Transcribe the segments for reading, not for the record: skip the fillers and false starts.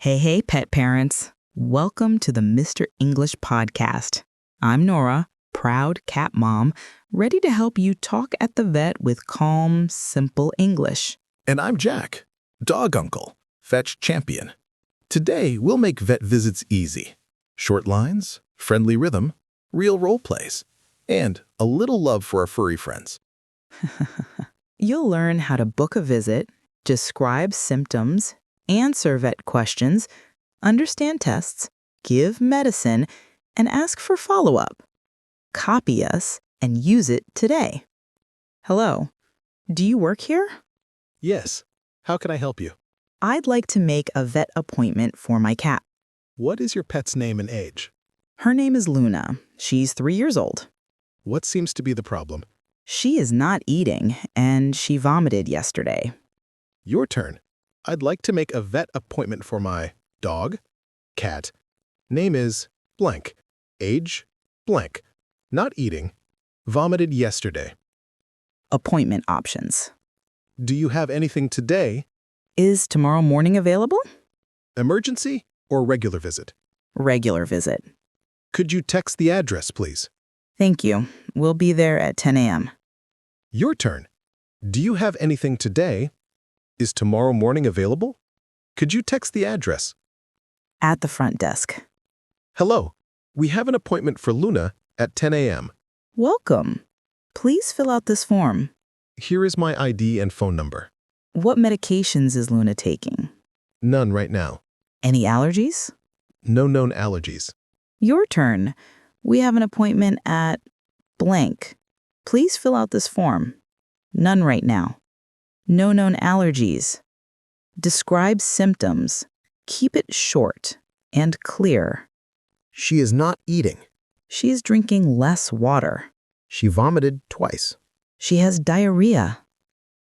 Hey, pet parents. Welcome to the Mr. English podcast. I'm Nora, proud cat mom, ready to help you talk at the vet with calm, simple English. And I'm Jack, dog uncle, fetch champion. Today, we'll make vet visits easy. Short lines, friendly rhythm, real role plays, and a little love for our furry friends. You'll learn how to book a visit, describe symptoms, answer vet questions, understand tests, give medicine, and ask for follow-up. Copy us and use it today. Hello. Do you work here? Yes. How can I help you? I'd like to make a vet appointment for my cat. What is your pet's name and age? Her name is Luna. She's 3 years old. What seems to be the problem? She is not eating, and she vomited yesterday. Your turn. I'd like to make a vet appointment for my dog, cat. Name is blank. Age, blank. Not eating. Vomited yesterday. Appointment options. Do you have anything today? Is tomorrow morning available? Emergency or regular visit? Regular visit. Could you text the address, please? Thank you. We'll be there at 10 a.m. Your turn. Do you have anything today? Is tomorrow morning available? Could you text the address? At the front desk. Hello. We have an appointment for Luna at 10 a.m. Welcome. Please fill out this form. Here is my ID and phone number. What medications is Luna taking? None right now. Any allergies? No known allergies. Your turn. We have an appointment at blank. Please fill out this form. None right now. No known allergies. Describe symptoms. Keep it short and clear. She is not eating. She is drinking less water. She vomited twice. She has diarrhea.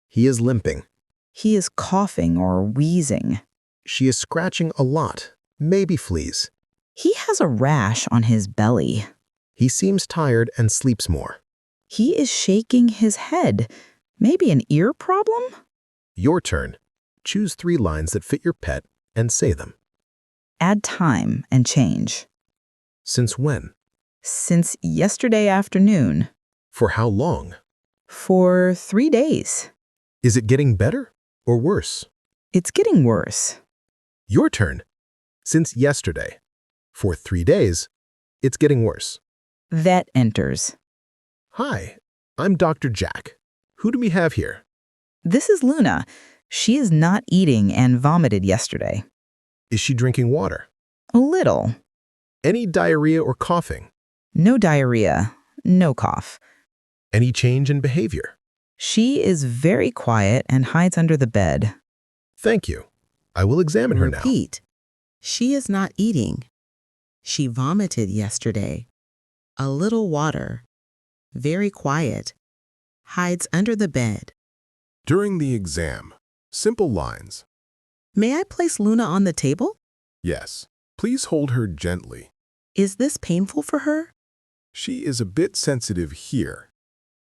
He is limping. He is coughing or wheezing. She is scratching a lot, maybe fleas. He has a rash on his belly. He seems tired and sleeps more. He is shaking his head. Maybe an ear problem? Your turn. Choose 3 lines that fit your pet and say them. Add time and change. Since when? Since yesterday afternoon. For how long? For 3 days. Is it getting better or worse? It's getting worse. Your turn. Since yesterday. For 3 days. It's getting worse. Vet enters. Hi, I'm Dr. Jack. Who do we have here? This is Luna. She is not eating and vomited yesterday. Is she drinking water? A little. Any diarrhea or coughing? No diarrhea. No cough. Any change in behavior? She is very quiet and hides under the bed. Thank you. I will examine her now. Repeat. She is not eating. She vomited yesterday. A little water. Very quiet. Hides under the bed. During the exam, simple lines. May I place Luna on the table? Yes. Please hold her gently. Is this painful for her? She is a bit sensitive here.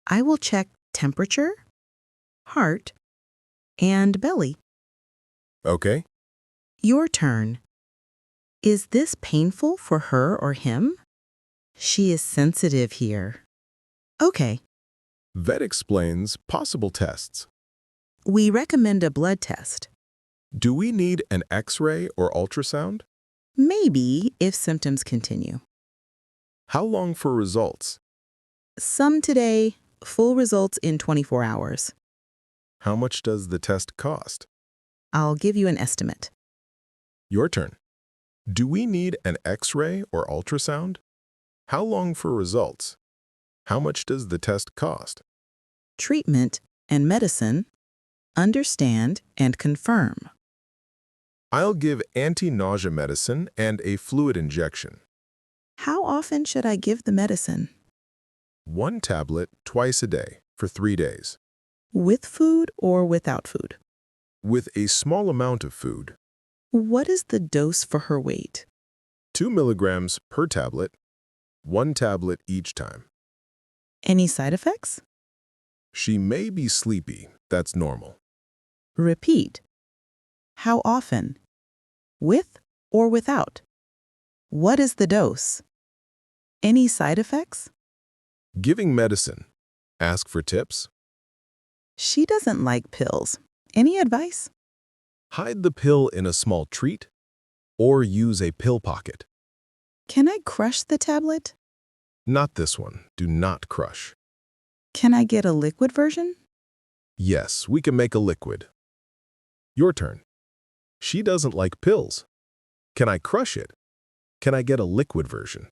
I will check temperature, heart, and belly. Okay? Your turn. Is this painful for her or him? She is sensitive here. Okay. Vet explains possible tests. We recommend a blood test. Do we need an X-ray or ultrasound? Maybe if symptoms continue. How long for results? Some today, full results in 24 hours. How much does the test cost? I'll give you an estimate. Your turn. Do we need an X-ray or ultrasound? How long for results? How much does the test cost? Treatment and medicine, understand and confirm. I'll give anti-nausea medicine and a fluid injection. How often should I give the medicine? 1 tablet twice a day for 3 days. With food or without food? With a small amount of food. What is the dose for her weight? 2 milligrams per tablet, 1 tablet each time. Any side effects? She may be sleepy. That's normal. Repeat. How often? With or without? What is the dose? Any side effects? Giving medicine. Ask for tips. She doesn't like pills. Any advice? Hide the pill in a small treat or use a pill pocket. Can I crush the tablet? Not this one. Do not crush. Can I get a liquid version? Yes, we can make a liquid. Your turn. She doesn't like pills. Can I crush it? Can I get a liquid version?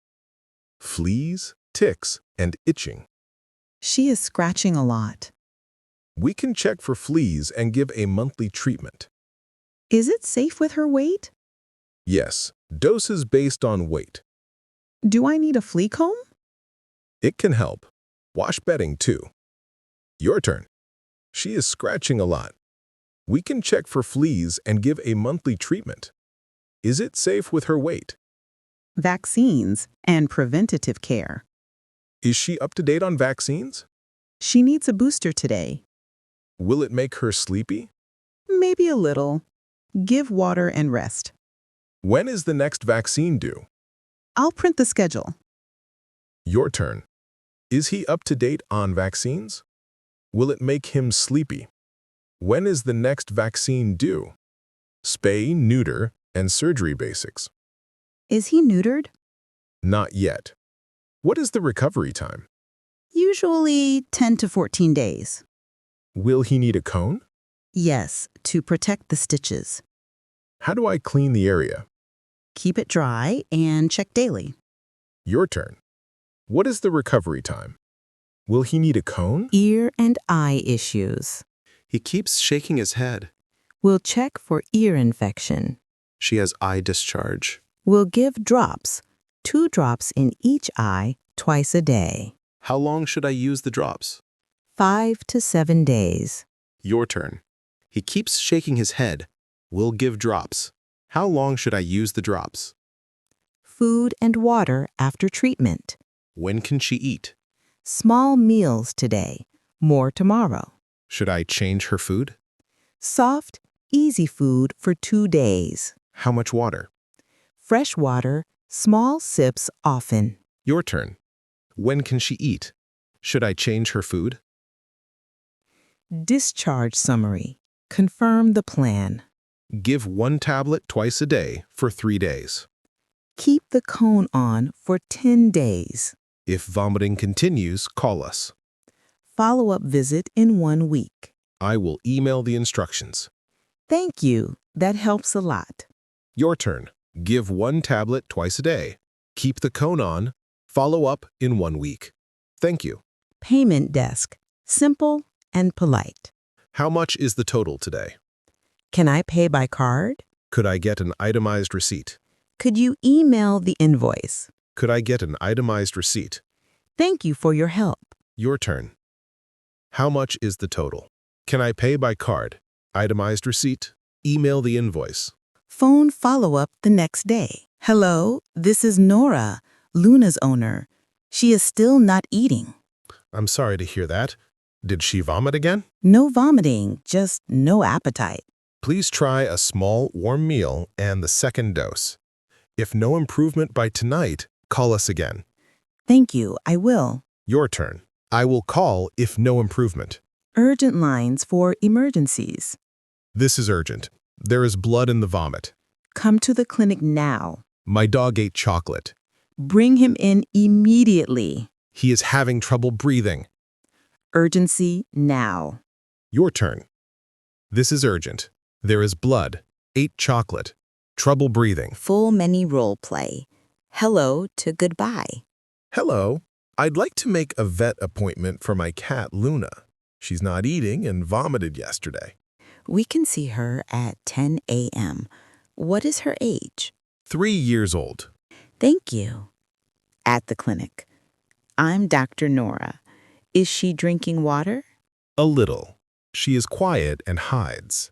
Fleas, ticks, and itching. She is scratching a lot. We can check for fleas and give a monthly treatment. Is it safe with her weight? Yes, doses based on weight. Do I need a flea comb? It can help. Wash bedding too. Your turn. She is scratching a lot. We can check for fleas and give a monthly treatment. Is it safe with her weight? Vaccines and preventative care. Is she up to date on vaccines? She needs a booster today. Will it make her sleepy? Maybe a little. Give water and rest. When is the next vaccine due? I'll print the schedule. Your turn. Is he up to date on vaccines? Will it make him sleepy? When is the next vaccine due? Spay, neuter, and surgery basics. Is he neutered? Not yet. What is the recovery time? Usually 10 to 14 days. Will he need a cone? Yes, to protect the stitches. How do I clean the area? Keep it dry and check daily. Your turn. What is the recovery time? Will he need a cone? Ear and eye issues. He keeps shaking his head. We'll check for ear infection. She has eye discharge. We'll give drops, 2 drops in each eye twice a day. How long should I use the drops? 5 to 7 days. Your turn. He keeps shaking his head. We'll give drops. How long should I use the drops? Food and water after treatment. When can she eat? Small meals today, more tomorrow. Should I change her food? Soft, easy food for 2 days. How much water? Fresh water, small sips often. Your turn. When can she eat? Should I change her food? Discharge summary. Confirm the plan. Give 1 tablet twice a day for 3 days. Keep the cone on for 10 days. If vomiting continues, call us. Follow-up visit in 1 week. I will email the instructions. Thank you. That helps a lot. Your turn. Give 1 tablet twice a day. Keep the cone on. Follow up in 1 week. Thank you. Payment desk. Simple and polite. How much is the total today? Can I pay by card? Could I get an itemized receipt? Could you email the invoice? Could I get an itemized receipt? Thank you for your help. Your turn. How much is the total? Can I pay by card? Itemized receipt? Email the invoice. Phone follow-up the next day. Hello, this is Nora, Luna's owner. She is still not eating. I'm sorry to hear that. Did she vomit again? No vomiting, just no appetite. Please try a small, warm meal and the second dose. If no improvement by tonight, call us again. Thank you, I will. Your turn. I will call if no improvement. Urgent lines for emergencies. This is urgent. There is blood in the vomit. Come to the clinic now. My dog ate chocolate. Bring him in immediately. He is having trouble breathing. Urgency now. Your turn. This is urgent. There is blood. Ate chocolate. Trouble breathing. Full many role play. Hello to goodbye. Hello. I'd like to make a vet appointment for my cat, Luna. She's not eating and vomited yesterday. We can see her at 10 a.m. What is her age? 3 years old. Thank you. At the clinic. I'm Dr. Nora. Is she drinking water? A little. She is quiet and hides.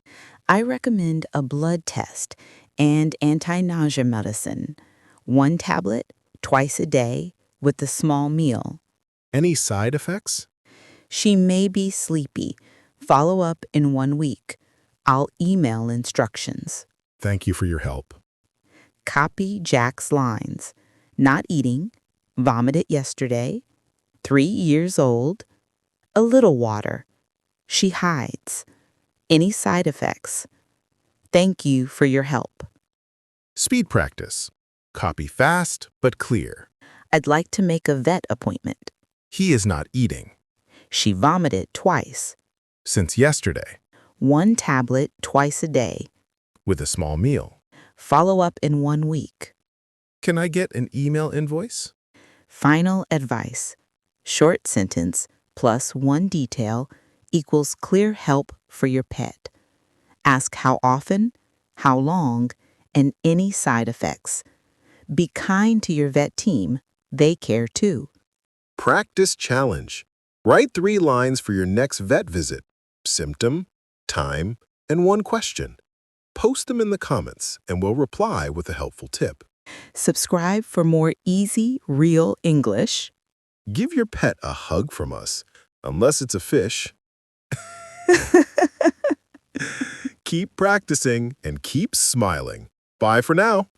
I recommend a blood test and anti-nausea medicine. 1 tablet, twice a day, with a small meal. Any side effects? She may be sleepy. Follow up in 1 week. I'll email instructions. Thank you for your help. Copy Jack's lines. Not eating, vomited yesterday, 3 years old, a little water, she hides. Any side effects? Thank you for your help. Speed practice. Copy fast but clear. I'd like to make a vet appointment. He is not eating. She vomited twice. Since yesterday. 1 tablet twice a day. With a small meal. Follow up in 1 week. Can I get an email invoice? Final advice. Short sentence plus 1 detail equals clear help for your pet. Ask how often, how long, and any side effects. Be kind to your vet team. They care too. Practice challenge. Write 3 lines for your next vet visit. Symptom, time, and 1 question. Post them in the comments and we'll reply with a helpful tip. Subscribe for more easy, real English. Give your pet a hug from us, unless it's a fish. Keep practicing and keep smiling. Bye for now.